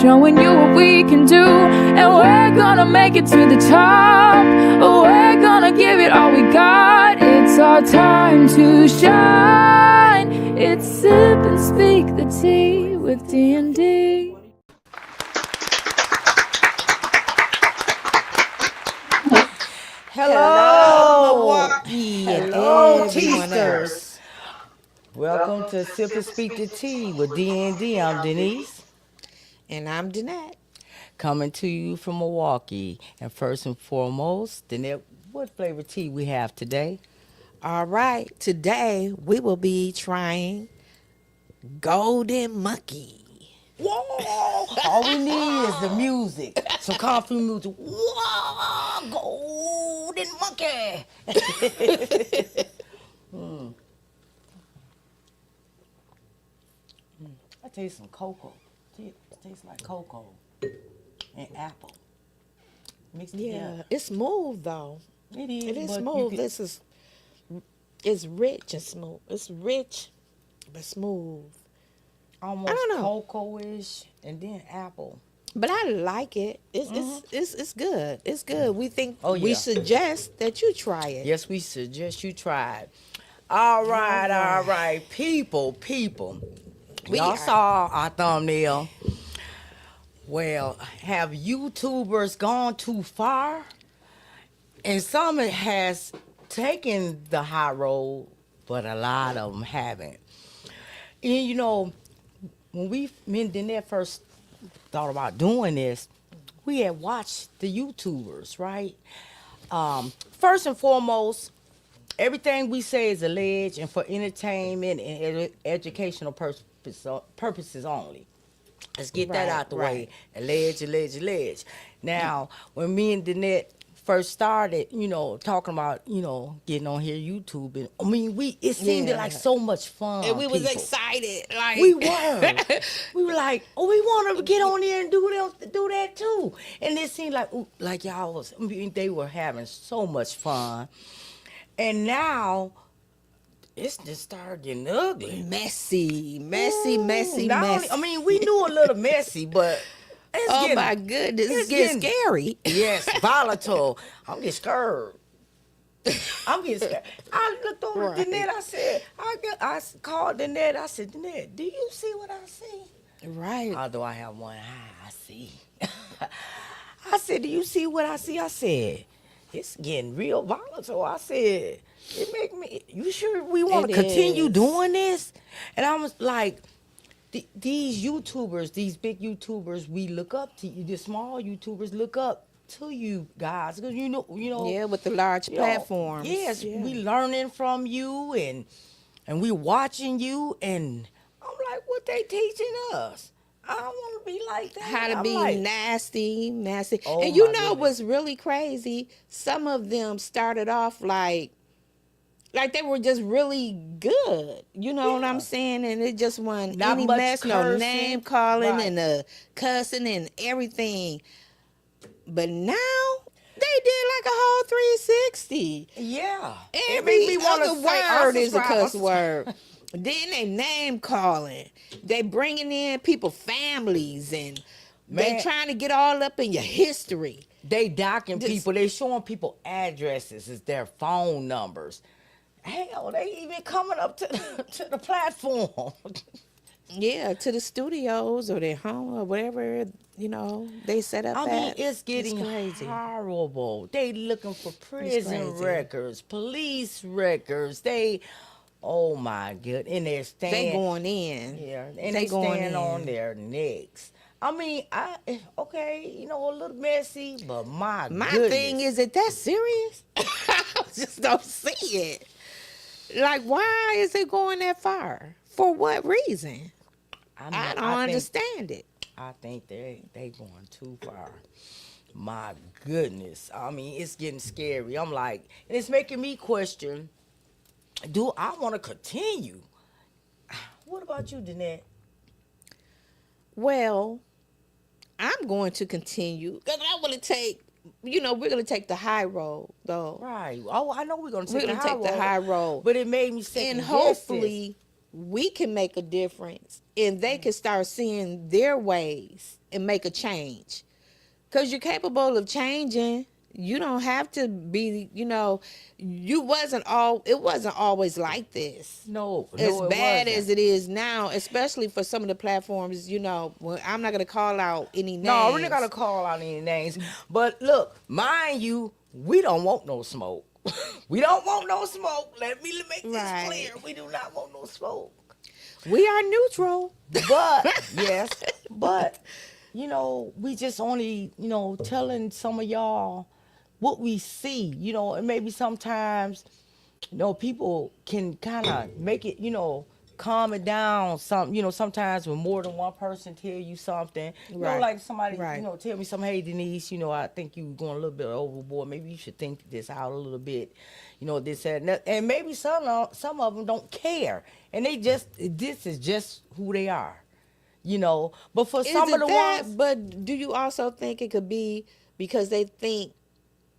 showing you what we can do. And we're gonna make it to the top. We're gonna give it all we got. It's our time to shine. It's Sip and Speak the Tea with D&D. Hello, Milwaukee. Hello, Everyone Teasters. else. Welcome to Sip and Speak the Tea with D&D. I'm Denise. And I'm Danette. Coming to you from Milwaukee. And first and foremost, Danette, what flavor tea we have today? All right, today we will be trying Golden Monkey. Whoa! All we need is the music. Some kung fu music. Whoa! Golden monkey! I taste some cocoa. It tastes like cocoa and apple. Mixed Yeah, together. it's smooth though. It is. It is but you smooth. can- It's rich and smooth. It's rich but smooth. almost I don't know. cocoa-ish and then apple. But I like it. It's good. It's good. We think Oh, we yeah. suggest that you try it. Yes, we suggest you try it. All right. People. We Y'all are- saw our thumbnail. Well, have YouTubers gone too far? And some has taken the high road, but a lot of them haven't. And you know, when me and Danette first thought about doing this, we had watched the YouTubers, right? First and foremost, everything we say is alleged and for entertainment and educational purposes only. Let's get that out the way. Alleged. Now, when me and Danette first started, talking about, getting on here YouTube, and it seemed Yeah. like so much fun. And we was people. excited. Like We were. We were like, oh, we want to get on there and do that too. And it seemed like, y'all was, they were having so much fun. And now, it's just started getting ugly. messy. Not only- we knew a little messy, but it's Oh getting, my goodness, it's it's getting getting- scary. yes, volatile. I'm getting scared. I looked over Right. at Danette. I said, I called Danette. I said, Danette, do you see what I see? Right. Although I have one eye, I see. I said, do you see what I see? I said, it's getting real volatile. I said, it make me, you sure we want to It continue is. doing this? And I was like, these YouTubers, these big YouTubers, we look up to you. The small YouTubers look up to you guys. Because Yeah, with the large you know, platforms. Yes, Yeah. we learning from you and we watching you, and I'm like, what they teaching us? I don't want to be like that. How to I'm be like, nasty. Oh, And you my know goodness. what's really crazy? Some of them started off like they were just really good. You know what I'm Yeah. saying? And it just wasn't Not any much mess, no cursing. name calling Right. and cussing and everything. But now they did like a whole 360. Yeah. It Every make me wanna other say, word is a unsubscribe, cuss unsubscribe. word. Then they name calling. They bringing in people, families, and they Man. trying to get all up in your history. They docking This- people. They showing people addresses as their phone numbers. Hell, they even coming up to the platform. Yeah, to the studios or their home or whatever, they set up I mean, at. it's getting crazy. horrible. They looking for prison crazy. records, police records. Oh my god, and they're staying. They going in. Yeah, and they they going stand in. on their necks. I mean, okay, a little messy, but my goodness. thing is that serious? I just don't see it. Like, why is it going that far? For what reason? I don't understand it. I think they going too far. My goodness. I mean, it's getting scary. I'm like, and it's making me question, do I want to continue? What about you, Danette? Well, I'm going to continue because I want to take, we're going to take the high road, though. Right. Oh, I know we're going to We're take going to take the high road. But it made me second And guess hopefully, we can make a difference and they can start seeing their ways and make a change. Because you're capable of changing. You don't have to be, it wasn't always like this. No, As no, it bad wasn't. as it is now, especially for some of the platforms, well, I'm not going to call out any names. No, we're not gonna call out any names. But look, mind you, we don't want no smoke. We don't want no smoke. Let me make this Right. clear. We do not want no smoke. We are neutral. But yes, but we just only, telling some of y'all what we see, and maybe sometimes, people can kind of make it, calm it down. Sometimes when more than one person tell you something, Right. like somebody, Right. tell me something. Hey, Denise, I think you going a little bit overboard. Maybe you should think this out a little bit. This and that. And maybe some of them don't care, and this is just who they are. But for some Is of it the that? ones, But do you also think it could be because they think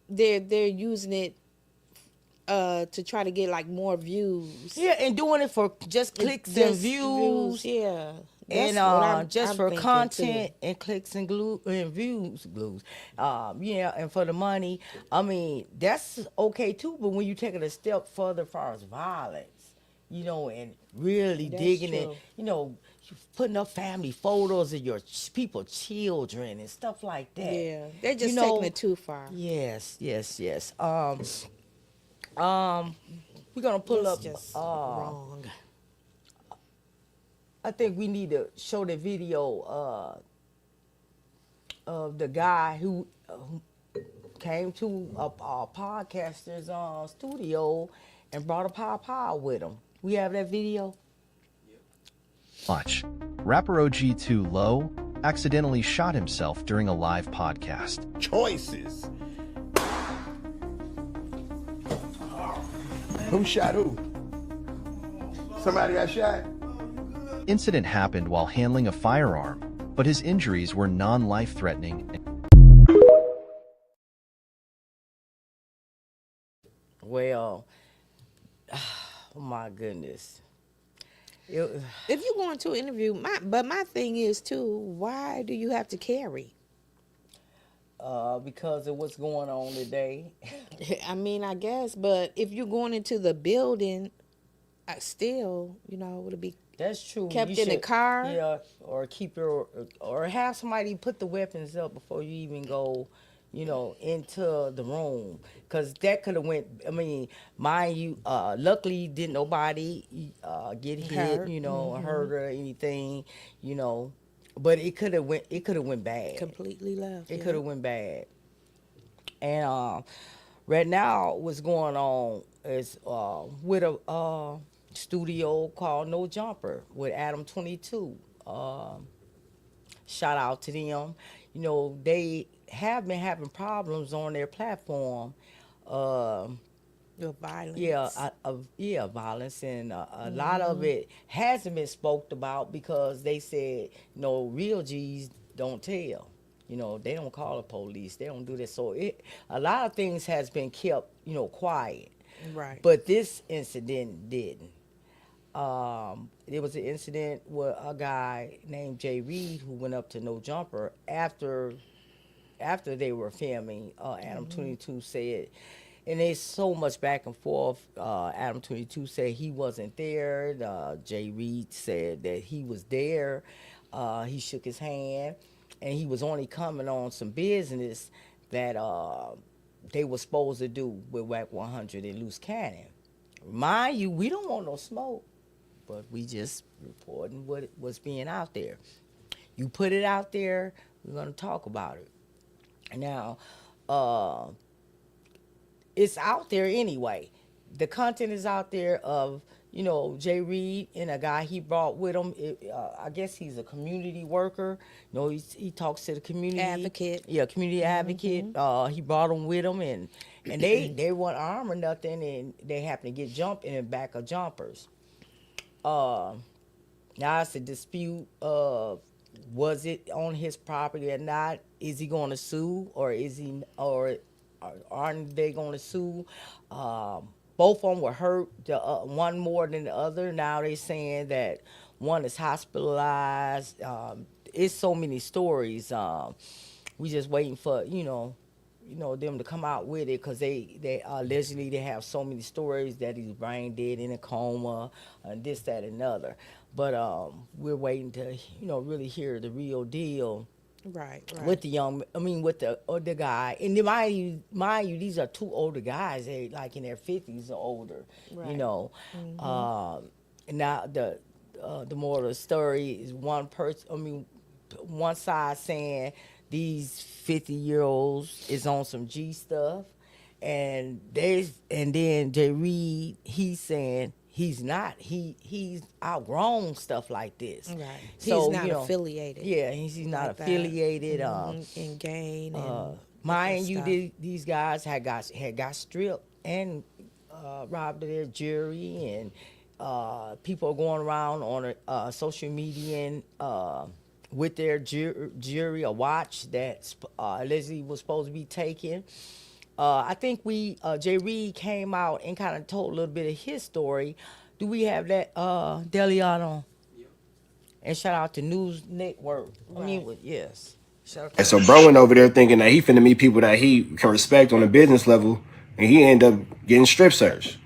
they're using it to try to get like more views? yeah, and doing it for just clicks and Just views. yeah. And That's what just I'm for thinking, content too. and clicks and views, and for the money. I mean, that's okay too. But when you take it a step further, as far as violence, and really That's digging it, true. you putting up family photos of your people, children, and stuff like that. Yeah, they're just You know, taking it too far. Yes, yes, yes. We're gonna pull That's up. just wrong. I think we need to show the video of the guy who came to a podcaster's studio and brought a pop with him. We have that video. Watch. Rapper OG2 Low accidentally shot himself during a live podcast. Choices. Who shot who? Somebody got shot? Incident happened while handling a firearm, but his injuries were non-life-threatening. Well, oh my goodness. It, If you go into an interview, my thing is too, why do you have to carry? because of what's going on today. I mean, I guess, but if you're going into the building, still, would it be That's true. kept You in the car? Yeah, or have somebody put the weapons up before you even go, into the room, because that could have went. I mean, mind you, luckily didn't nobody get hit, Hurt. or hurt or anything, but it could have went. It could have went bad. Completely left. It yeah. could have went bad. And right now, what's going on is with a studio called No Jumper with Adam 22. Shout out to them. They have been having problems on their platform. The violence. Violence, and a lot of it hasn't been spoke about because they said, real G's don't tell. They don't call the police. They don't do this. So a lot of things has been kept, quiet. Right. But this incident didn't. There was an incident with a guy named Jay Reed who went up to No Jumper after they were filming. Adam 22 said, and there's so much back and forth. Adam 22 said he wasn't there. Jay Reed said that he was there. He shook his hand, and he was only coming on some business that they were supposed to do with WAC 100 in Loose Cannon. Mind you, we don't want no smoke, but we just reporting what was being out there. You put it out there, we're going to talk about it. Now, it's out there anyway. The content is out there of, Jay Reed and a guy he brought with him. I guess he's a community worker. He talks to the community. Advocate. Yeah, community advocate. He brought him with him, and they weren't armed or nothing, and they happened to get jumped in the back of jumpers. Now it's a dispute of was it on his property or not? Is he going to sue, or aren't they going to sue? both of them were hurt. One more than the other. Now they saying that one is hospitalized. It's so many stories. We just waiting for them to come out with it because they allegedly they have so many stories that he's brain dead in a coma and this that and other. But we're waiting to really hear the real deal Right. with with the guy. And then mind you, these are two older guys. They like in their 50s or older. Right. You know, and now the moral of the story is one person. One side saying these 50-year-olds is on some G stuff, and then Jay Reed, he's saying he's not. He's outgrown stuff like this. Right. So, he's not affiliated. Yeah, he's not like that. affiliated. In gain and Mind you, stuff. these guys had got stripped and robbed of their jewelry, and people are going around on social media and with their jewelry, a watch that allegedly was supposed to be taken. I think Jay Reed came out and kind of told a little bit of his story. Do we have that, Deliano? Yep. And shout out to News Network. Right. Yes. Shout out And so bro went over there thinking that he finna meet people that he can respect on a business level, and he ended up getting strip searched.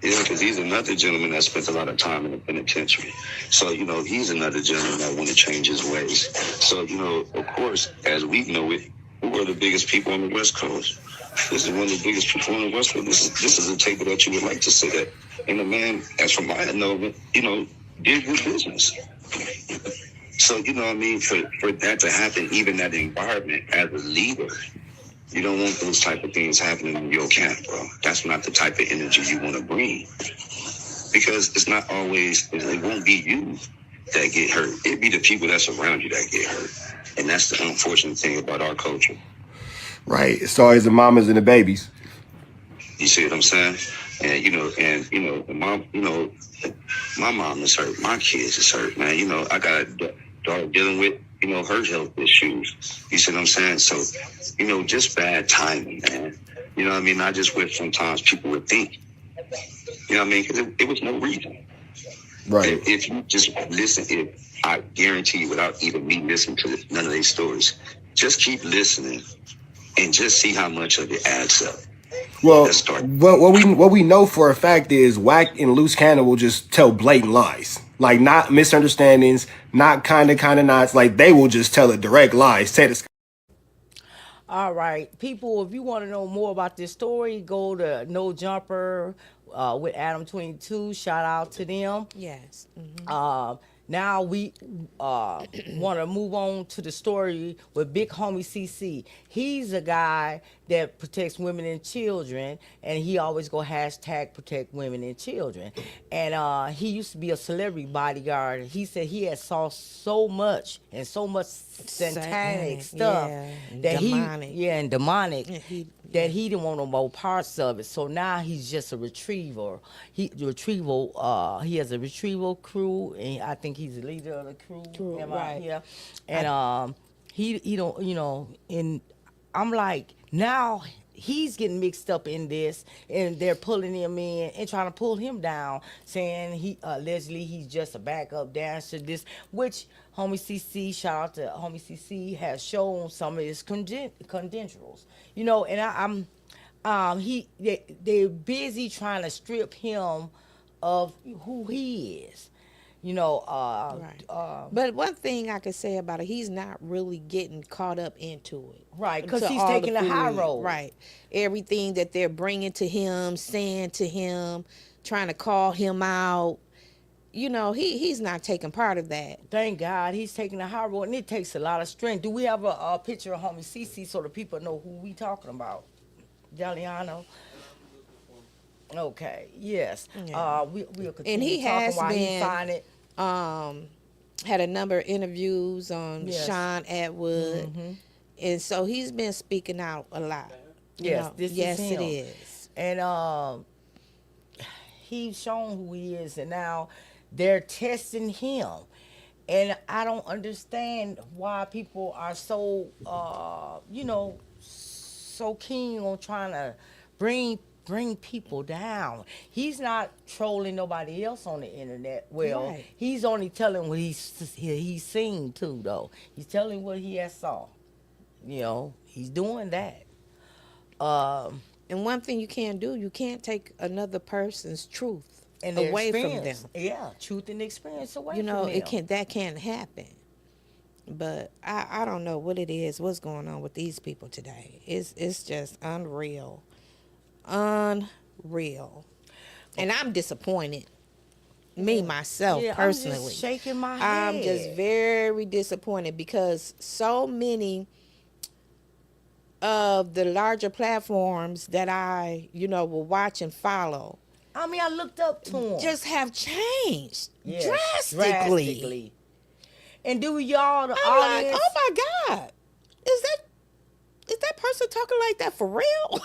Yeah, because he's another gentleman that spent a lot of time in the penitentiary. So, he's another gentleman that want to change his ways. So, of course, as we know it, who are the biggest people on the West Coast? This is one of the biggest people on the West Coast. This is a table that you would like to sit at. And the man, as from my knowledge, did good business. So, for that to happen, even that environment as a leader, you don't want those type of things happening in your camp, bro. That's not the type of energy you want to bring. Because it's not always, it won't be you that get hurt. It'd be the people that's around you that get hurt. And that's the unfortunate thing about our culture. Right. It's always the mamas and the babies. You see what I'm saying? And, the mom, my mom is hurt. My kids is hurt, man. I got a dog dealing with, her health issues. You see what I'm saying? So, just bad timing, man. Not just what sometimes people would think. Because it was no reason. Right. If you just listen, I guarantee you, without even me listening to none of these stories, just keep listening and just see how much of it adds up. Well, what we know for a fact is Wack and Loose Cannon will just tell blatant lies. Like, not misunderstandings, not kind of nots. Like, they will just tell a direct lies. Say this. All right, people, if you want to know more about this story, go to No Jumper with Adam 22. Shout out to them. Yes. Now we want to move on to the story with Big Homie CC. He's a guy that protects women and children, and he always go hashtag protect women and children. And he used to be a celebrity bodyguard. He said he had saw so much satanic stuff that demonic. That he didn't want no more parts of it. So now he's just a retriever. He has a retrieval crew, and I think he's the leader of the crew. Right. Yeah. And he don't, and I'm like, now he's getting mixed up in this, and they're pulling him in and trying to pull him down, saying he allegedly he's just a backup dancer. This, which Homie CC, shout out to Homie CC, has shown some of his credentials. And they're busy trying to strip him of who he is. Right. But one thing I could say about it, he's not really getting caught up into it. Right, because Into he's all taking the high foolery. road. Right. Everything that they're bringing to him, saying to him, trying to call him out, he's not taking part of that. Thank God he's taking the high road, and it takes a lot of strength. Do we have a picture of Homie CC so the people know who we talking about? Deliano? Okay, yes. Yeah. We'll continue And he talking has while been he find it. Had a number of interviews on Yes. Sean Atwood. And so he's been speaking out a lot. Yes, this yes, is him. it is. And he's shown who he is, and now they're testing him. And I don't understand why people are so, so keen on trying to bring bring people down. He's not trolling nobody else on the internet. Well, Right. he's only telling what he's seen too, though. He's telling what he has saw. You know, he's doing that. And one thing you can't do, you can't take another person's truth And their away from them. experience. Yeah, truth and experience away You know, from them. that can't happen. But I don't know what it is, what's going on with these people today. It's just unreal. Unreal. And I'm disappointed. Me myself Yeah, personally. I'm just shaking my head. I'm just very disappointed because so many of the larger platforms that I, will watch and follow I mean, I looked up to him. just have changed Yes, drastically. And do y'all, the I'm like, audience, oh my God, is that person talking like that for real?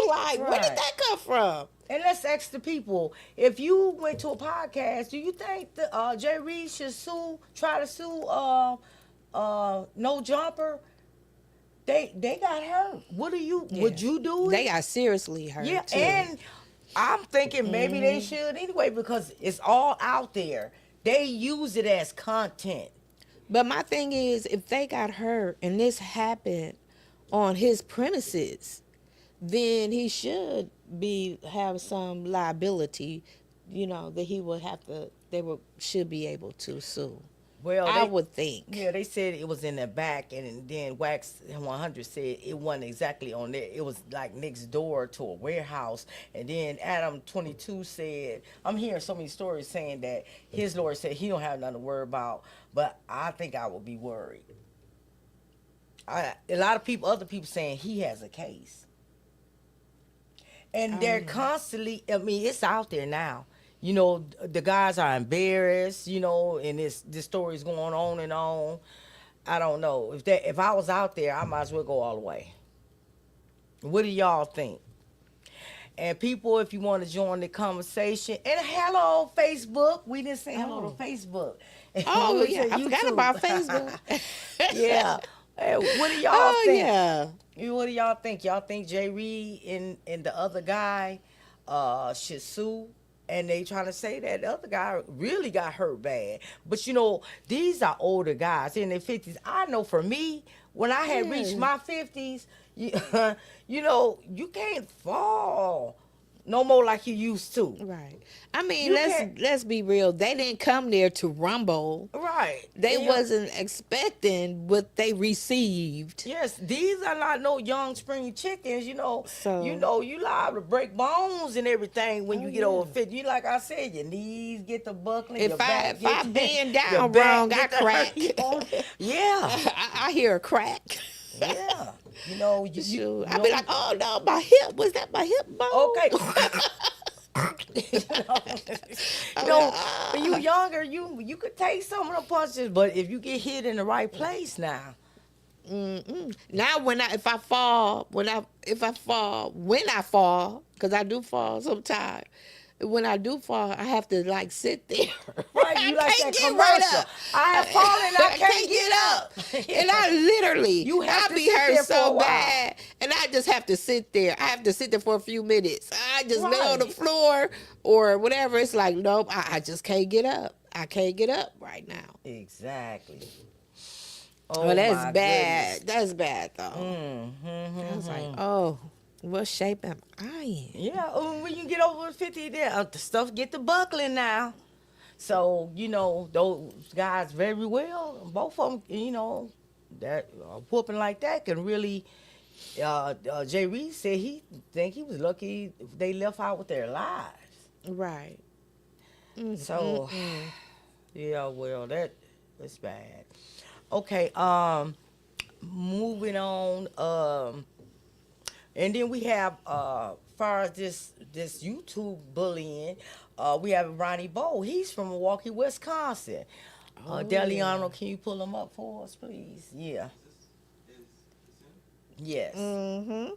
Like, where did Right. that come from? and let's ask the people, if you went to a podcast, do you think that Jay Reed should try to sue No Jumper? They got hurt. Would you do it? They got seriously hurt. Yeah, too. and I'm thinking maybe they should anyway because it's all out there. They use it as content. But my thing is, if they got hurt and this happened on his premises, then he should have some liability, that he would have to. Should be able to sue. Well, I would think. Yeah, they said it was in the back, and then Wax 100 said it wasn't exactly on there. It was like next door to a warehouse. And then Adam 22 said, I'm hearing so many stories saying that his lawyer said he don't have nothing to worry about, but I think I would be worried. A lot of other people saying he has a case. And they're constantly, I mean, it's out there now. The guys are embarrassed, and this story is going on and on. I don't know. If I was out there, I might as well go all the way. What do y'all think? And people, if you want to join the conversation, and hello, Facebook. We didn't say hello to Facebook. Oh, We yeah, said I forgot YouTube. about Facebook. Yeah. Hey, what do y'all Oh, think? yeah. What do y'all think? Y'all think Jay Reed and the other guy should sue? And they trying to say that the other guy really got hurt bad. But, these are older guys in their 50s. I know for me, when I had reached my 50s, you can't fall no more like you used to. Right. I mean, You can't- let's be real. They didn't come there to rumble. Right. They Yeah. wasn't expecting what they received. Yes, these are not no young spring chickens, So- you liable to break bones and everything when you get over 50. Like I said, your knees get the buckling. If your back I get- bend your down back wrong, get I the crack. hurt. Yeah, I hear a crack. yeah. Shoot. I'd be like, oh no, my hip. Was that my hip bone? Okay. When you younger, you could take some of the punches, but if you get hit in the right place now. Now if I fall, because I do fall sometimes. When I do fall, I have to sit there. Right, you I like can't that get commercial. right up. I have fallen, I can't get up. And I literally, You have I to be sit there hurt for a so while. bad, and I just have to sit there. I have to sit there for a few minutes. I just lay on the Right. floor or whatever. It's like, nope, I just can't get up. I can't get up right now. Exactly. Oh, that's my bad. goodness. That's bad, though. I was like, oh, what shape am I in? Yeah, when you get over 50, the stuff get the buckling now. So, those guys very well, both of them, that whooping like that can really, Jay Reed said he think he was lucky they left out with their lives. Right. So, yeah, well, that's bad. Okay, moving on, and then we have, far as this YouTube bullying, we have Ronnie Bowe. He's from Milwaukee, Wisconsin. Deliano, can you pull him up for us, please? Yeah. Yes. Mm-hmm.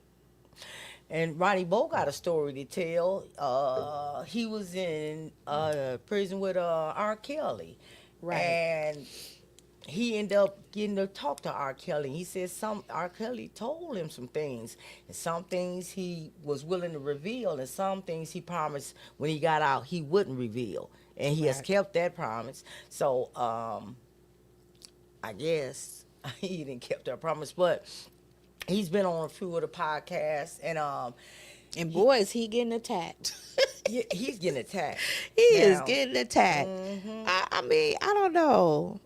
And Ronnie Bowe got a story to tell. He was in prison with R. Kelly. Right. And he ended up getting to talk to R. Kelly. He said some R. Kelly told him some things, and some things he was willing to reveal, and some things he promised when he got out he wouldn't reveal, and he has Right. kept that promise. So I guess he didn't keep that promise, but he's been on a few of the podcasts, And boy, is he getting attacked. he's getting attacked. He is Now, getting attacked. I mean, I don't know.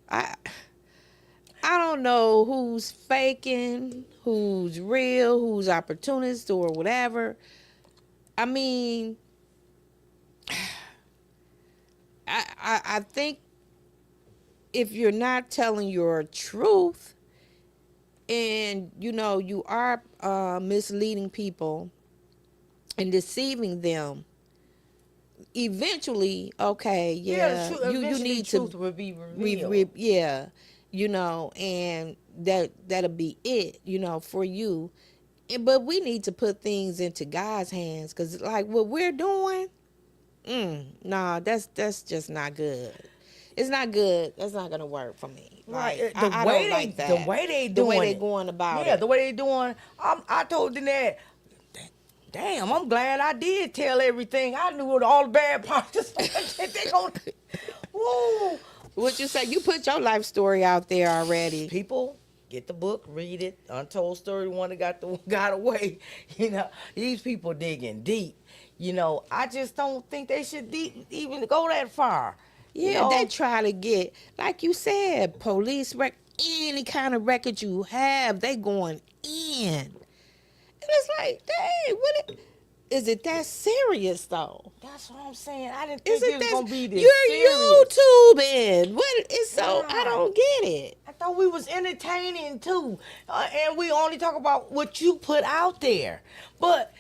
I don't know who's faking, who's real, who's opportunist or whatever. I mean, I think if you're not telling your truth and you are misleading people and deceiving them, eventually, okay, yeah, you eventually need to truth will be revealed. yeah, and that'll be it, for you. But we need to put things into God's hands, because like what we're doing, nah, that's just not good. It's not good. That's not gonna work for me. Right. Like, I don't like that. The way they the doing way they it. going about Yeah, it. the way they doing. I told them that. Damn, I'm glad I did tell everything. I knew what all the bad parts. They gonna. Woo. What you say? You put your life story out there already. People, get the book, read it. Untold Story, one that got away. These people digging deep. I just don't think they should even go that far. Yeah, they try to get, like you said, police any kind of record you have, they going in. And it's like, dang, is it that serious though? That's what I'm saying. I didn't think Is it it was that gonna be this you're serious. YouTubing? What is so? I Right. don't get it. I thought we was entertaining too, and we only talk about what you put out there. But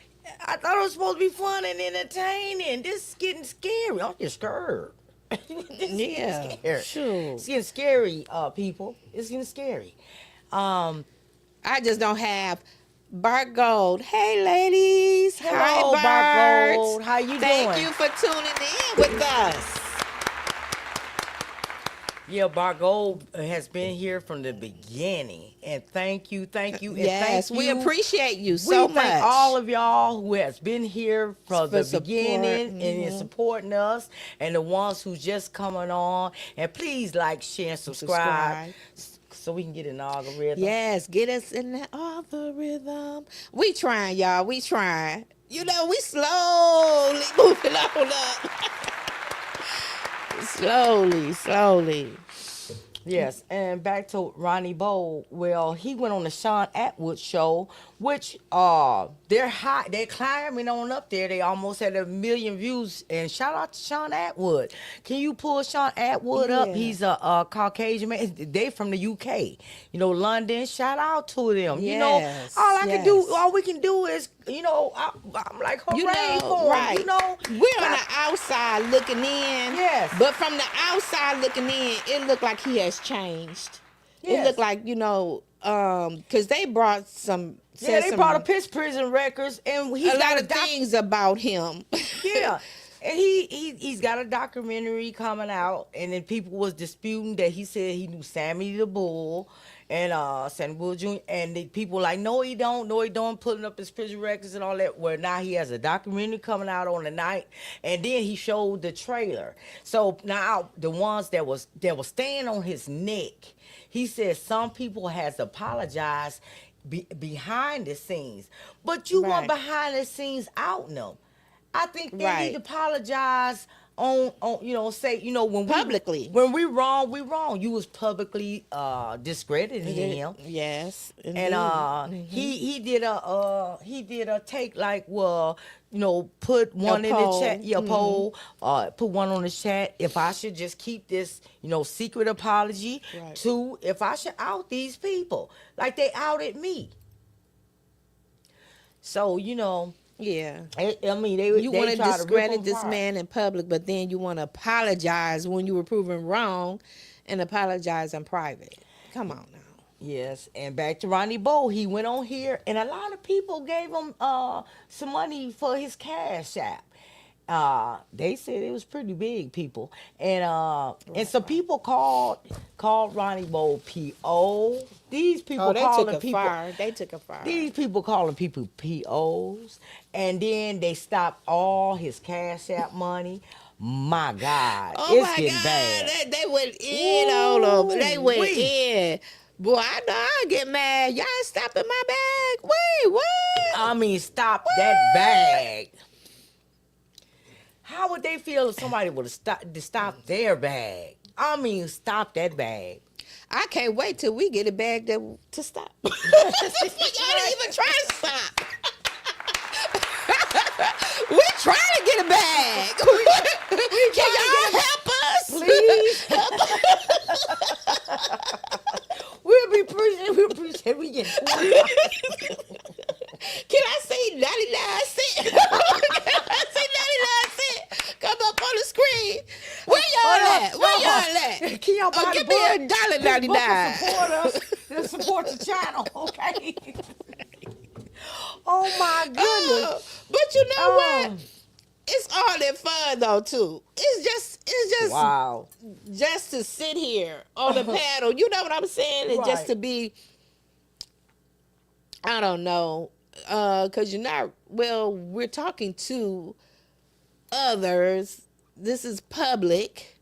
I thought it was supposed to be fun and entertaining. This is getting scary. I'm just scared. This is getting Yeah, scared. sure. It's getting scary, people. It's getting scary. I just don't have Bart Gold. Hey, ladies. Hello, Hi, Bart Bart. Gold. How you Thank doing? you for tuning in with us. Yeah, Bart Gold has been here from the beginning, and thank you, and Yes, thank we you. appreciate you so we much. thank all of y'all who has been here from For the support, beginning and is supporting us, and the ones who's just coming on. And please like, share, and subscribe. So we can get an algorithm. Yes, get us in that algorithm. We trying, y'all. We trying. We slowly moving on up. Slowly. Yes, and back to Ronnie Bowl. Well, he went on the Sean Atwood show, which they're high, they're climbing on up there. They almost had 1 million views. And shout out to Sean Atwood. Can you pull Sean Atwood up? Yeah. He's a Caucasian man. They from the UK, London. Shout out to them. Yes, all we can do is, I'm like, hooray for right. him. We're on the outside looking in. Yes. But from the outside looking in, it looked like he has changed. It Yes. looked like, because they brought some. Yeah, they some- brought up his prison records, and he's a got lot a of things about him. Yeah. And he's got a documentary coming out, and then people was disputing that he said he knew Sammy the Bull and Sammy Bull Jr. And the people like, no, he don't, putting up his prison records and all that. Well, now he has a documentary coming out on the night, and then he showed the trailer. So now the ones that was staying on his neck, he said some people has apologized behind the scenes, but you want Right. behind the scenes out them. I think they Right. need to apologize on say when Publicly. when we wrong, we wrong. You was publicly discrediting him. Yes. And indeed. he did a take like, put one in the poll. chat, poll, put one on the chat if I should just keep this secret apology. Right. Two, if I should out these people like they outed me. So Yeah. I mean, they You want to try rip discredit him this apart. man in public, but then you want to apologize when you were proven wrong and apologize in private. Come on now. Yes, and back to Ronnie Bowl. He went on here, and a lot of people gave him some money for his Cash App. They said it was pretty big, people, and some people called Ronnie Bo PO. These people Oh, they took calling a people. fire. They took a fire. These people calling people POs, and then they stopped all his Cash App money. My God, Oh it's my getting God, bad. they went in on them. They went Ooh-wee. in. Boy, I know I get mad. Y'all stopping my bag. Wait, what? I mean, stop that bag. How would they feel if somebody would have stopped their bag? I mean, stop that bag. I can't wait till we get a bag to stop. Y'all ain't even trying to stop. We're trying to get a bag. Can y'all help us? Please. We appreciate we get Can I see 99 cents? Can I see 99 cents? Come up on the screen. Where y'all at? Where y'all at? Can y'all buy Oh, the give me book? $1.99. Support us and support the channel, okay? Oh my goodness. But you know Oh. what? It's all in fun though too. It's just Wow. just to sit here on the panel. You know what I'm saying? And just Right. to be, I don't know, because you're not. Well, we're talking to others. This is public.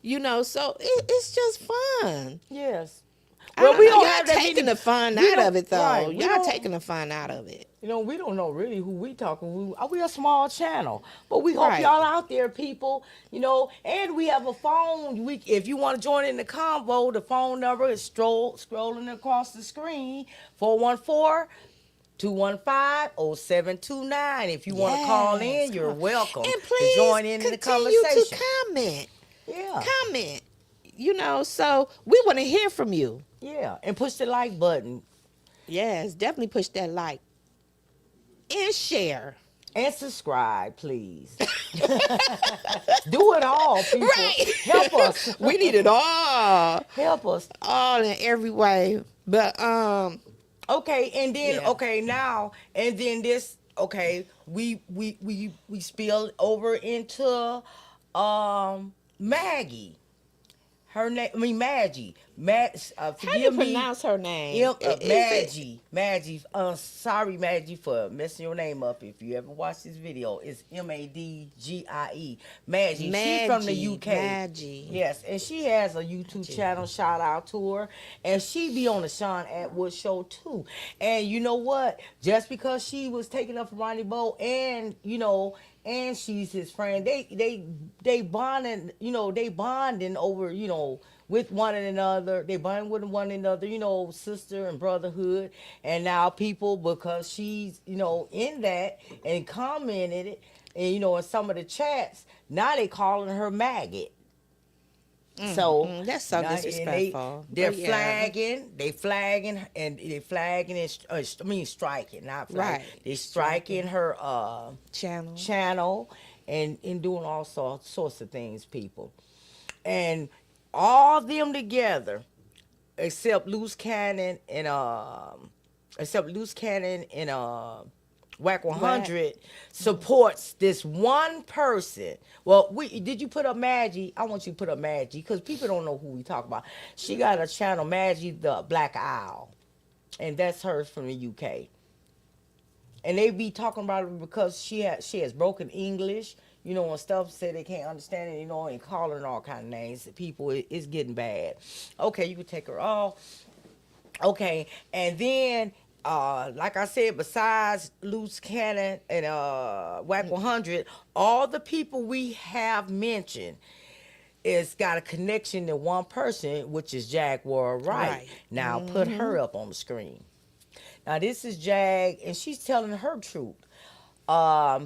You know, so it's just fun. Yes. Well, we we don't y'all have that taking many- the fun we out don't- of it though. right, we Y'all don't- taking the fun out of it. You know, we don't know really who we talking. We a small channel, but we hope Right. y'all out there, people. You know, and we have a phone. If you want to join in the convo, the phone number is scrolling across the screen. 414-215-0729. If you want to call Yes, in, you're come on. welcome And to please join in the continue conversation. to comment. Yeah, Comment. You know, so we want to hear from you. yeah, and push the like button Yes, definitely push that like and share. and subscribe, please. Do it all, people. Right. Help us. We need it all, Help us. all in every way. But Okay, and then Yeah. now and then this. Okay, we spill over into Maggie. Her name, I mean Maggie. how do you Forgive me. pronounce her name? Maggie. Sorry, Maggie, for messing your name up. If you ever watch this video, it's Madgie. Maggie. She's from the UK. Maggie. Yes, and she has a YouTube channel. Shout out to her, and she be on the Sean Atwood show too. And you know what? Just because she was taking up for Ronnie Bo, and you know, and she's his friend, they bonding. You know, they bonding over. You know, with one another. They bond with one another, you know, sister and brotherhood. And now people, because she's, you know, in that and commented it, and, you know, in some of the chats, now they calling her maggot. So that's so now- and disrespectful. They're But yeah. flagging and striking, not flagging. Right. They striking her Channel. and doing all sorts of things, people. And all them together, except Loose Cannon and Whack 100 supports this one person. Well, did you put up Maggie? I want you to put up Maggie because people don't know who we talk about. She got a channel, Maggie the Black Owl, and that's hers from the UK. And they be talking about it because she has broken English, you know, and stuff. Say they can't understand it, you know, and calling all kind of names. People, it's getting bad. Okay, you can take her off. Okay, and then like I said, besides Loose Cannon and Whack 100, all the people we have mentioned is got a connection to one person, which is Jaguar Wright. Right. Now put her up on the screen. Now this is Jag, and she's telling her truth.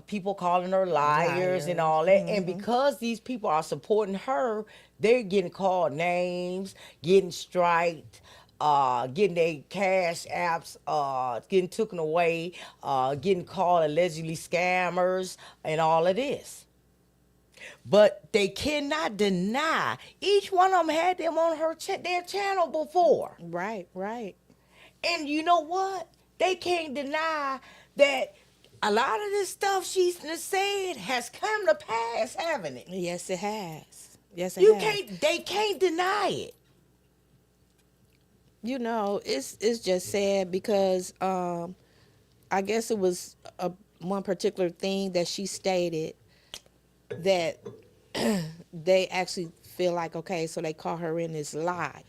People calling her liars and all that. And because these people are supporting her, they're getting called names, getting striked, getting their cash apps getting taken away, getting called allegedly scammers and all of this. But they cannot deny each one of them had them on their channel before. Right. And you know what? They can't deny that a lot of this stuff she's said has come to pass, haven't it? Yes, it has. Yes, it You has. can't. They can't deny it. You know, it's just sad because I guess it was one particular thing that she stated that they actually feel like, okay, so they caught her in this lie.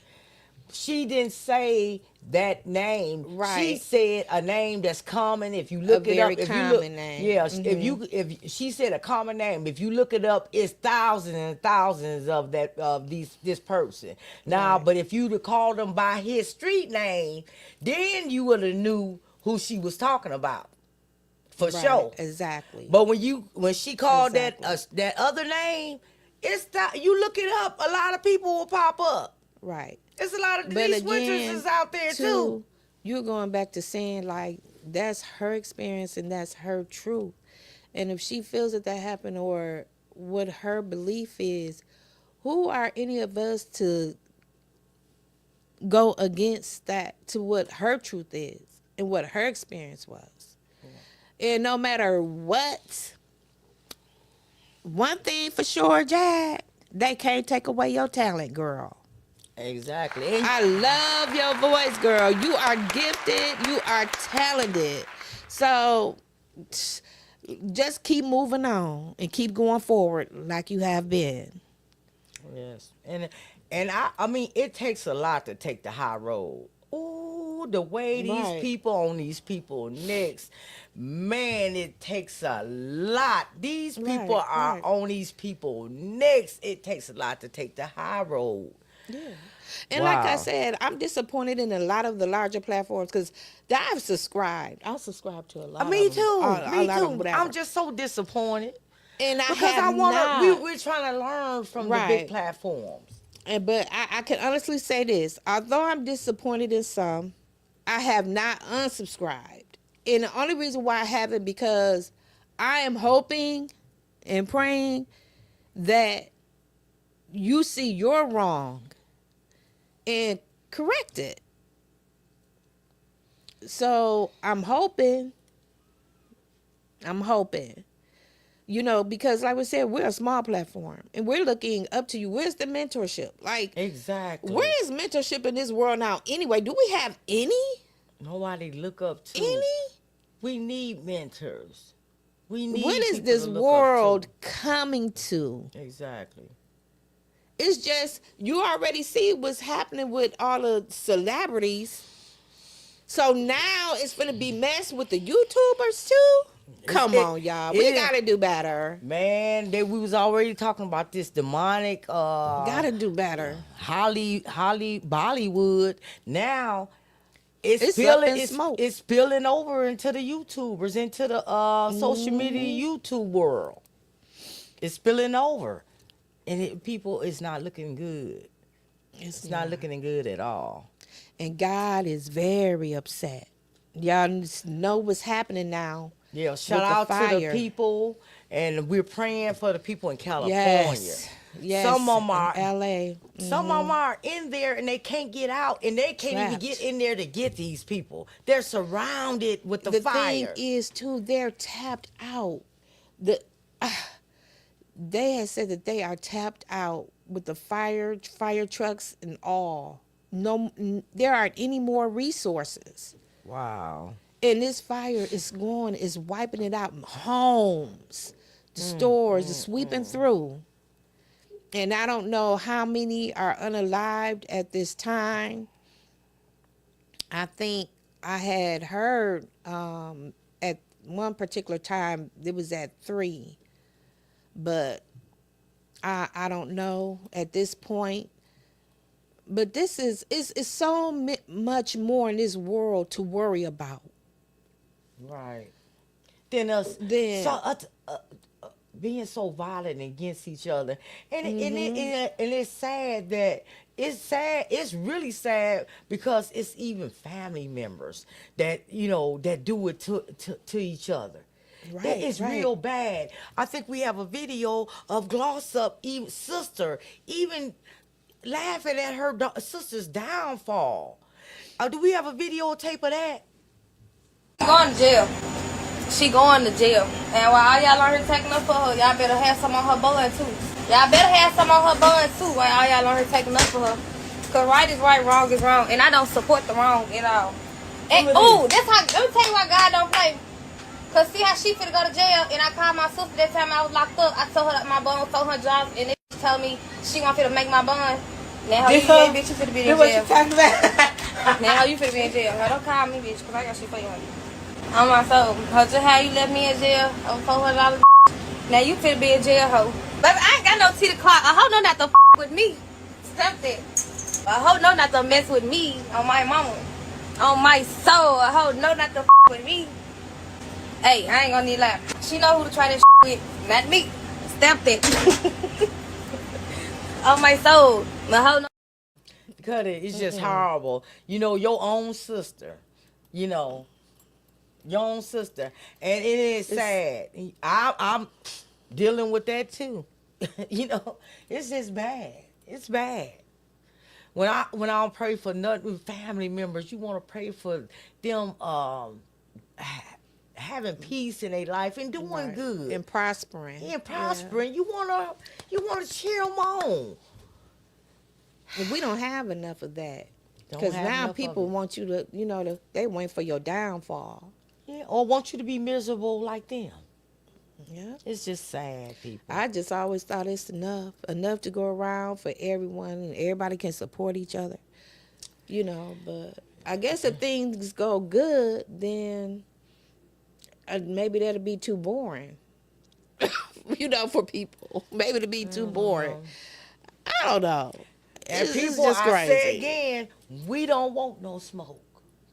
She didn't say that name. She Right. said a name that's common. If you look it very up, if you common look, name. yeah. If she said a common name, if you look it up, it's thousands and thousands of this person. Now, Right. but if you'd have called him by his street name, then you would have knew who she was talking about, for Right, sure. exactly. But when she called Exactly. that other name, you look it up, a lot of people will pop up. Right. There's a lot of But Denise again, Winters is out there too. You're going back to saying like that's her experience and that's her truth. And if she feels that happened or what her belief is, who are any of us to go against that to what her truth is and what her experience was? And no matter what, one thing for sure, Jack, they can't take away your talent, girl. Exactly. And I love your voice, girl. You are gifted. You are talented. So just keep moving on and keep going forward like you have been. yes, and I mean, it takes a lot to take the high road. Ooh, the way these Right. people on these people necks, man, it takes a lot. These people Right, are right. on these people necks. It takes a lot to take the high road. And like I Wow. said, I'm disappointed in a lot of the larger platforms because I've subscribed. I'll subscribe to a lot. Me of them. too. A Me lot of too. whatever. I'm just so disappointed and I because have I want not. to. We're trying to learn from the big Right. platforms. But I can honestly say this. Although I'm disappointed in some, I have not unsubscribed. And the only reason why I haven't because I am hoping and praying that you see you're wrong and correct it. So I'm hoping, you know, because like we said, we're a small platform and we're looking up to you. Where's the mentorship? Like, Exactly. where is mentorship in this world now anyway? Do we have any? Nobody look up to. Any? We need mentors. We need. What is people this to look up world to. coming to? Exactly. It's just, you already see what's happening with all the celebrities. So now it's going to be messed with the YouTubers too? Come on, y'all. We it- got to do better. Man, we was already talking about this demonic Got to do better. Bollywood. Now it's It's up spilling in smoke. it's spilling over into the YouTubers, into the social media YouTube world. It's spilling over. And people, it's not looking good. It's not looking good at all. And God is very upset. Y'all know what's happening now. Yeah, shout with the out to the fire. people, and we're praying for the people in California. Yes. Some of them in are LA. Some of them are in there and they can't get out, and they can't even Trapped. get in there to get these people. They're surrounded with the fire. thing is too, they're tapped out. They had said that they are tapped out with the fire trucks and all. There aren't any more resources. Wow. And this fire is wiping it out. Homes, the stores, is sweeping through. And I don't know how many are unalived at this time. I think I had heard at one particular time it was at 3. But I don't know at this point. But this is so much more in this world to worry about. Right. Then us being so violent against each other, and it's sad that it's really sad because it's even family members that that do it to each other. Right, That is right. real bad. I think we have a video of Glossop sister even laughing at her sister's downfall. Do we have a videotape of that? Going to jail. she going to jail. And while all y'all on here taking up for her, y'all better have some on her bun too. Y'all better have some on her bun too while all y'all on here taking up for her. Cause right is right, wrong is wrong. And I don't support the wrong at all. And that's how, let me tell you why God don't play. Cause see how she finna go to jail, and I called my sister that time I was locked up. I told her that my bun was $400, and she told me she want to make my bun. Now you bitch, you finna be in jail. What you talking about? Now you finna be in jail. Now don't call me bitch, cause I got shit for you. On my soul. Cause just how you left me in jail on $400. Now you finna be in jail, hoe. Baby, I ain't got no tea to clock. I hope no not to with me. Stop that. I hope no not to mess with me on my mama. On my soul. I hope no not to with me. Hey, I ain't gonna need lie. She know who to try that with, not me. Stamp that. On my soul. My whole no. Cut it. It's just horrible. You know, your own sister. You know, your own sister, and it is sad. I'm dealing with that too. You know, it's just bad. It's bad. When I don't pray for nothing with family members, you want to pray for them having peace in their life and doing good And prospering. and prospering. You wanna cheer them on. And we don't have enough of that. Don't Because have now enough of people it. want you to, they wait for your downfall. Yeah, or want you to be miserable like them. Yeah. It's just sad, people. I just always thought it's enough to go around for everyone, and everybody can support each other, you know. But I guess if things go good, then maybe that'll be too boring, you know, for people. Maybe it'll be too boring. I don't know. And It's people, just I say crazy. again, we don't want no smoke.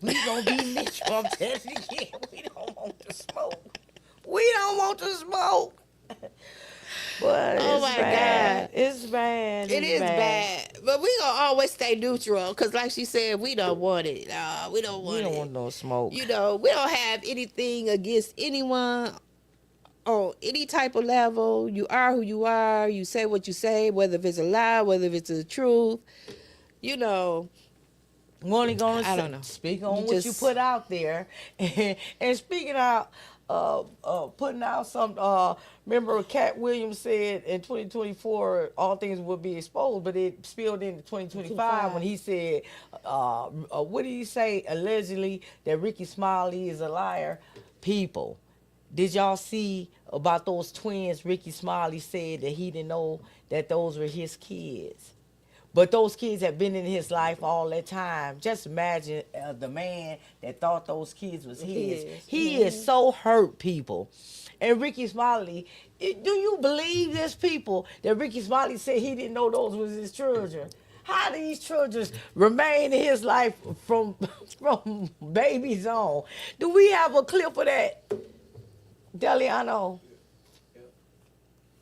We gonna be Mitchell. I'm telling you again, we don't want the smoke. We don't want the smoke. But Oh it's my bad. God. It's bad. It is bad, but we gonna always stay neutral, because like she said, we don't want it. We don't want We it. don't want no smoke. You know, we don't have anything against anyone on any type of level. You are who you are. You say what you say, whether if it's a lie, whether if it's the truth. You know, We're only gonna I don't know. speak on You what you just- put out there, and speaking out, putting out some. Remember, Cat Williams said in 2024 all things will be exposed, but it spilled into 2025 when he said, what did he say? Allegedly that Ricky Smiley is a liar. People, did y'all see about those twins? Ricky Smiley said that he didn't know that those were his kids. But those kids have been in his life all that time. Just imagine the man that thought those kids was his. He is so hurt, people. And Ricky Smiley, do you believe this, people, that Ricky Smiley said he didn't know those was his children? How do these children remain in his life from babies on? Do we have a clip of that, Deliano?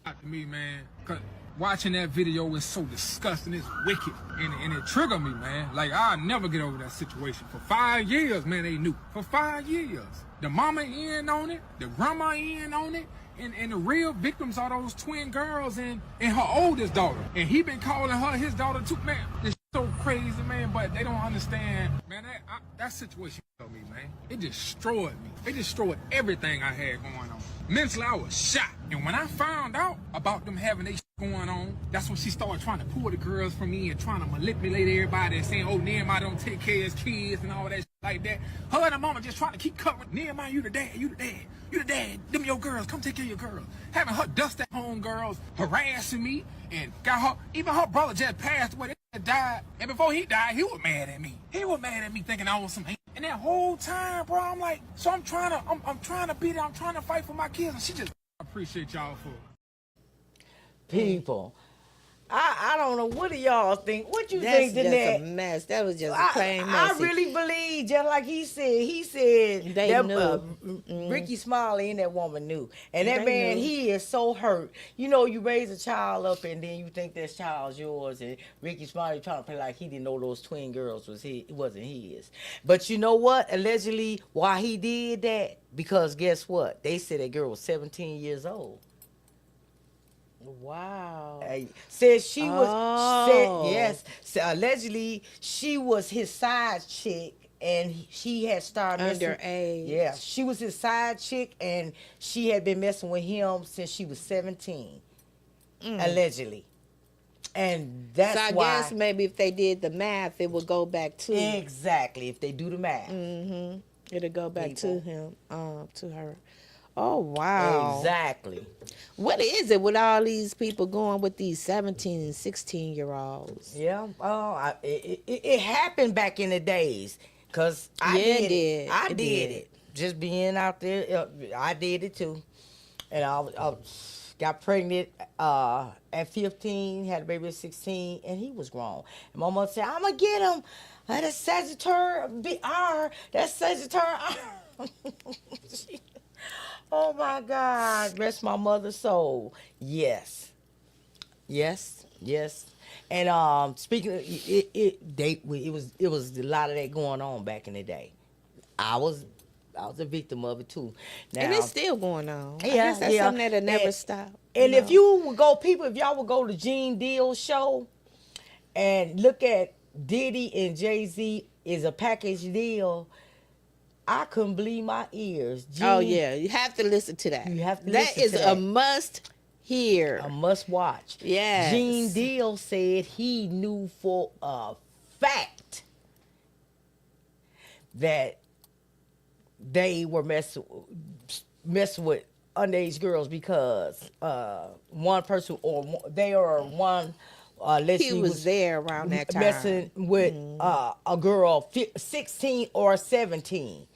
To me, man, 'cause watching that video was so disgusting. It's wicked, and it triggered me, man. Like, I'll never get over that situation. For 5 years, man, they knew. For 5 years, the mama in on it, the grandma in on it, and the real victims are those twin girls and her oldest daughter. And he been calling her his daughter too, man. It's so crazy, man. But they don't understand, man. That situation killed me, man. It destroyed me. It destroyed everything I had going on. Mentally, I was shot. And when I found out about them having their going on, that's when she started trying to pull the girls from me and trying to manipulate everybody and saying, oh, Nehemiah don't take care of his kids and all that like that. Her and the mama just trying to keep covering. Nehemiah, you the dad, you the dad, you the dad. Them your girls, come take care of your girls. Having her dust at home girls, harassing me, and got her, even her brother just passed away. They died. And before he died, he was mad at me. He was mad at me thinking I was some hate. And that whole time, bro, I'm like, so I'm trying to be there, I'm trying to fight for my kids. And she just, I appreciate y'all for People. I don't know. What do y'all think? What you that's think, just Danette? a mess. That was just a plain I message. really believe, just like he said They that, knew. Ricky Smiley and that woman knew. And that They man, knew. he is so hurt. You know, you raise a child up and then you think that child's yours, and Ricky Smiley trying to play like he didn't know those twin girls wasn't his. But you know what? Allegedly, why he did that? Because guess what? They said that girl was 17 years old. Wow. Said she was Oh. said yes. So allegedly she was his side chick and she had started messing. Underage. Yeah, she was his side chick, and she had been messing with him since she was 17, allegedly. And that's So I why. guess maybe if they did the math, it would go back to Exactly, if they do the math. it'll go back People. to him, to her. Oh wow! Exactly. What is it with all these people going with these 17 and 16-year-olds? Yeah. Oh, it happened back in the days, cause I Yeah, it did. did. I It did did. it. Just being out there, I did it too. And I got pregnant at 15, had a baby at 16, and he was grown. And my mother said, "I'm gonna get him. That's Sagittarius R. That's Sagittarius R." Oh my God, rest my mother's soul. Yes. And speaking of it was a lot of that going on back in the day. I was a victim of it too. Now, And it's still going on. I Yeah, guess that's yeah. something that'll never And- stop. and if know. you would go, if y'all would go to Gene Deal's show and look at Diddy and Jay-Z is a package deal, I couldn't believe my ears. Oh Gene, yeah, you have to listen to that. You have to That listen is to a that. must hear. a must watch. Yes. Gene Deal said he knew for a fact that they were messing with underage girls because one person they are one He was there around that time. messing with a girl 16 or 17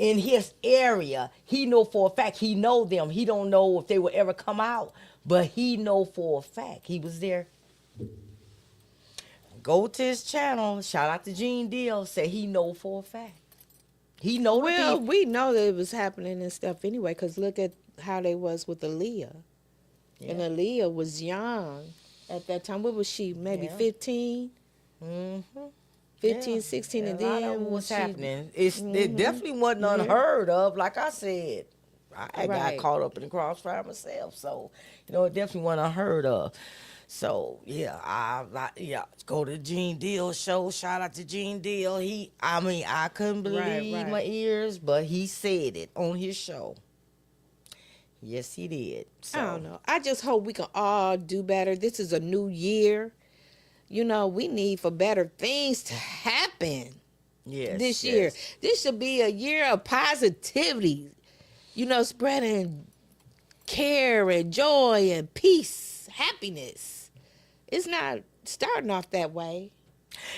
in his area. He know for a fact, he know them. He don't know if they will ever come out, but he know for a fact he was there. Go to his channel. Shout out to Gene Deal. Say he know for a fact. He know the Well, people. we know that it was happening and stuff anyway, because look at how they was with Aaliyah. And Yeah. Aaliyah was young at that time. What was she? Maybe Yeah. 15? Mm-hmm. 15, 16, and a lot then of when what's she- happening. It definitely wasn't unheard of. Like I said, I got Right. caught up in the crossfire myself, so it definitely wasn't unheard of. So yeah, I go to Gene Deal show. Shout out to Gene Deal. I couldn't believe right. my ears, but he said it on his show. Yes, he did. So, I don't know. I just hope we can all do better. This is a new year. We need for better things to happen Yes, this year. yes. This should be a year of positivity. Spreading care and joy and peace, happiness. It's not starting off that way.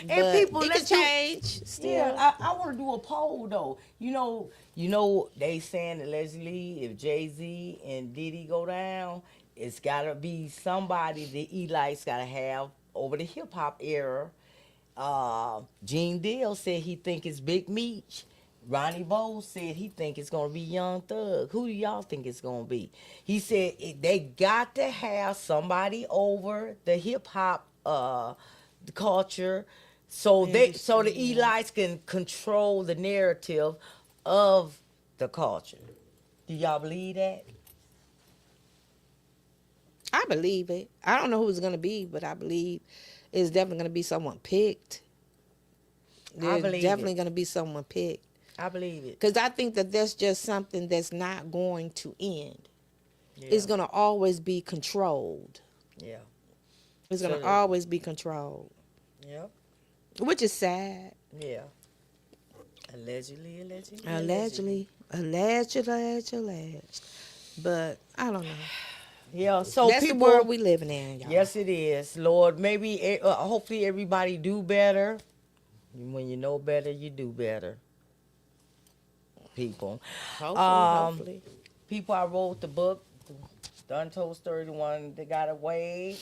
And but people, it let's can do- change still. Yeah, I want to do a poll though. They saying allegedly if Jay-Z and Diddy go down, it's gotta be somebody the Elites gotta have over the hip hop era. Gene Deal said he think it's Big Meech. Ronnie Bowles said he think it's gonna be Young Thug. Who do y'all think it's gonna be? He said they got to have somebody over the hip hop the culture, so the Elites can control the narrative of the culture. Do y'all believe that? I believe it. I don't know who it's going to be, but I believe it's definitely going to be someone picked. There's believe definitely it. going to be someone picked. I believe it. Because I think that that's just something that's not going to end. Yeah. It's going to always be controlled. Yeah. It's going So to always be controlled, Yep. which is sad. Yeah. Allegedly. Allegedly. But I don't know. Yeah. So That's people, the world we living in, y'all. Yes, it is. Lord, maybe, hopefully everybody do better. When you know better, you do better. People. Hopefully. People, I wrote the book, The Untold Story, the one that got away.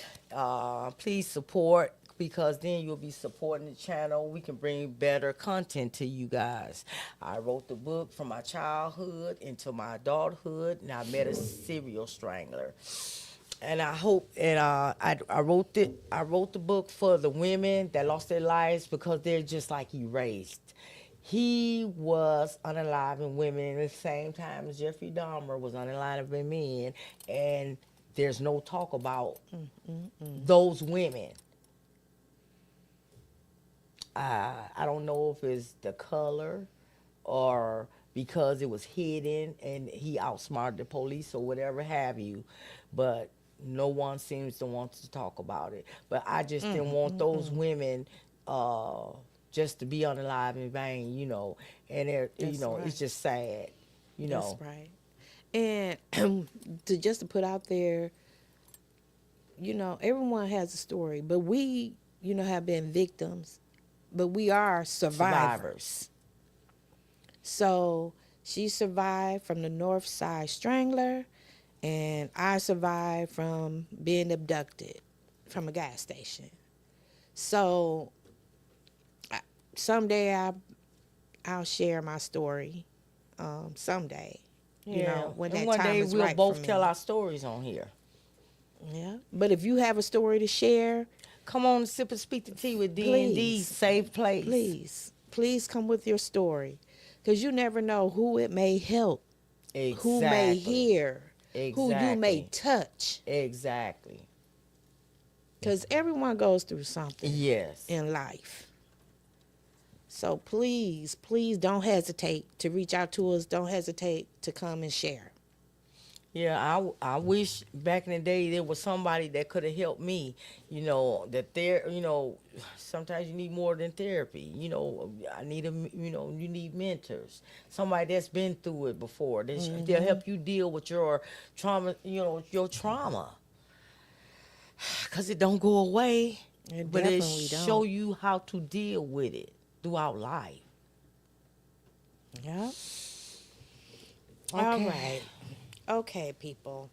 Please support, because then you'll be supporting the channel. We can bring better content to you guys. I wrote the book from my childhood into my adulthood, and I met a serial strangler. And I hope, and I wrote the book for the women that lost their lives because they're just like erased. He was unaliving women at the same time as Jeffrey Dahmer was unaliving men, and there's no talk about those women. I don't know if it's the color or because it was hidden and he outsmarted the police or whatever have you, but no one seems to want to talk about it. But I just didn't want those women just to be unalive in vain, you know. And That's right. it's just sad, you know. That's right. And to put out there, everyone has a story, but we, have been victims, but we are survivors. So she survived from the North Side Strangler, and I survived from being abducted from a gas station. So someday I'll share my story. Someday, when and that one time day is we'll right both for me. tell our stories on here. Yeah, but if you have a story to share, Come on, sip and speak the tea with D&D. Please. Safe place. please come with your story, because you never know who it may help, Exactly. who may hear, who you may Exactly. touch, Exactly. because everyone goes through something Yes. in life. So please don't hesitate to reach out to us. Don't hesitate to come and share. Yeah, I wish back in the day there was somebody that could have helped me. Sometimes you need more than therapy. I need you need mentors. Somebody that's been through it before. They'll help you deal with your trauma. Your trauma, cause it don't go away, It but it definitely don't. show you how to deal with it throughout life. Yeah. All Okay. right. Okay, people.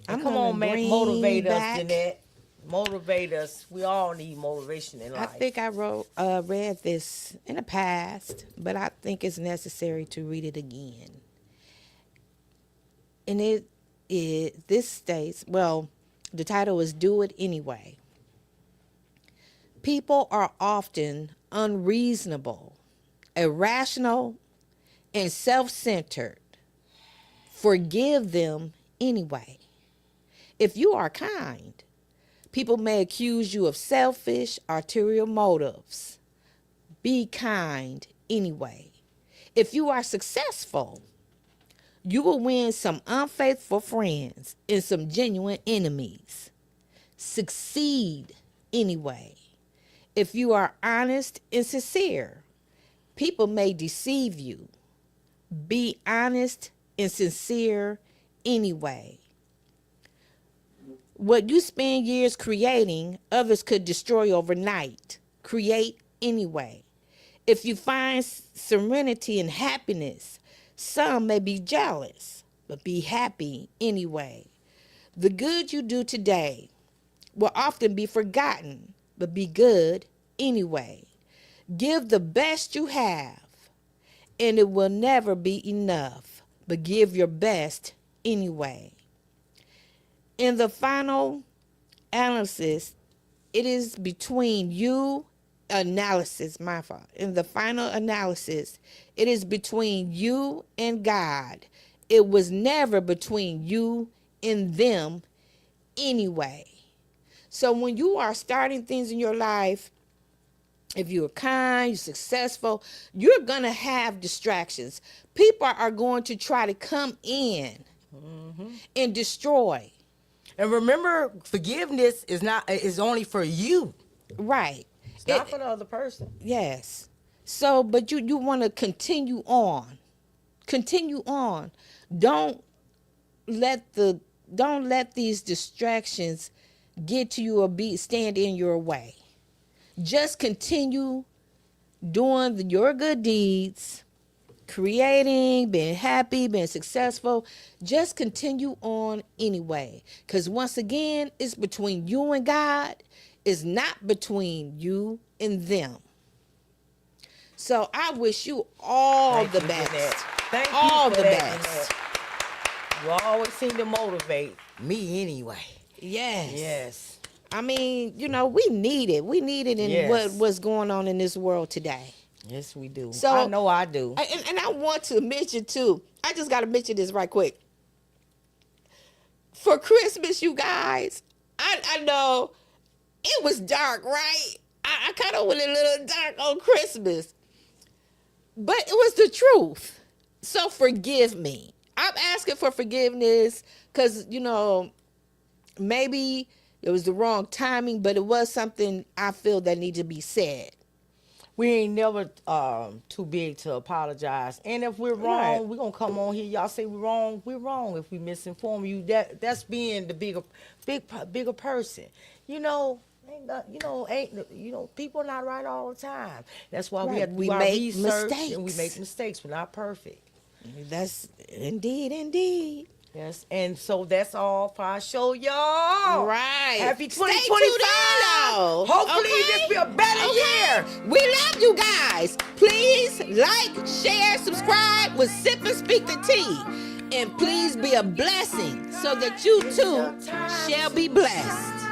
Come gonna on, man, bring motivate us, back- Jeanette. Motivate us. We all need motivation in I life. think I read this in the past, but I think it's necessary to read it again. And this states, well, the title is Do It Anyway. People are often unreasonable, irrational, and self-centered. Forgive them anyway. If you are kind, people may accuse you of selfish, ulterior motives. Be kind anyway. If you are successful, you will win some unfaithful friends and some genuine enemies. Succeed anyway. If you are honest and sincere, people may deceive you. Be honest and sincere anyway. What you spend years creating, others could destroy overnight. Create anyway. If you find serenity and happiness, some may be jealous, but be happy anyway. The good you do today will often be forgotten, but be good anyway. Give the best you have, and it will never be enough, but give your best anyway. In the final analysis, it is between you, In the final analysis, it is between you and God. It was never between you and them anyway. So when you are starting things in your life, if you're kind, you're successful, you're going to have distractions. People are going to try to come in and destroy. And remember, forgiveness is only for you. Right. It's not for the other person. Yes. So, but you want to continue on. Continue on. Don't let these distractions get to you or stand in your way. Just continue doing your good deeds, creating, being happy, being successful. Just continue on anyway. Because once again, it's between you and God. It's not between you and them. So I wish you all the best. Thank you all for the that, best. Jeanette. You always seem to motivate me anyway. Yes. Yes. I mean, we need it. We need it in Yes. what's going on in this world today. Yes, we do. So- I know I do. And I want to mention too, I just got to mention this right quick. For Christmas, you guys, I know it was dark, right? I kind of went a little dark on Christmas. But it was the truth. So forgive me. I'm asking for forgiveness because, you know, maybe it was the wrong timing, but it was something I feel that needed to be said. We ain't never too big to apologize. And if we're wrong, Right. we're gonna come on here. Y'all say we're wrong. We're wrong if we misinform you. That's being the bigger person. You know, people are not right all the time. That's why we Right. have to We do our make research mistakes. and we make mistakes. We're not perfect. That's indeed. Yes, and so that's all for our show, y'all. Right. Happy Stay tuned 2025. in, though. Hopefully Okay? this be a better year. We love you guys. Please like, share, subscribe with Sip and Speak the Tea. And please be a blessing so that you too shall be blessed.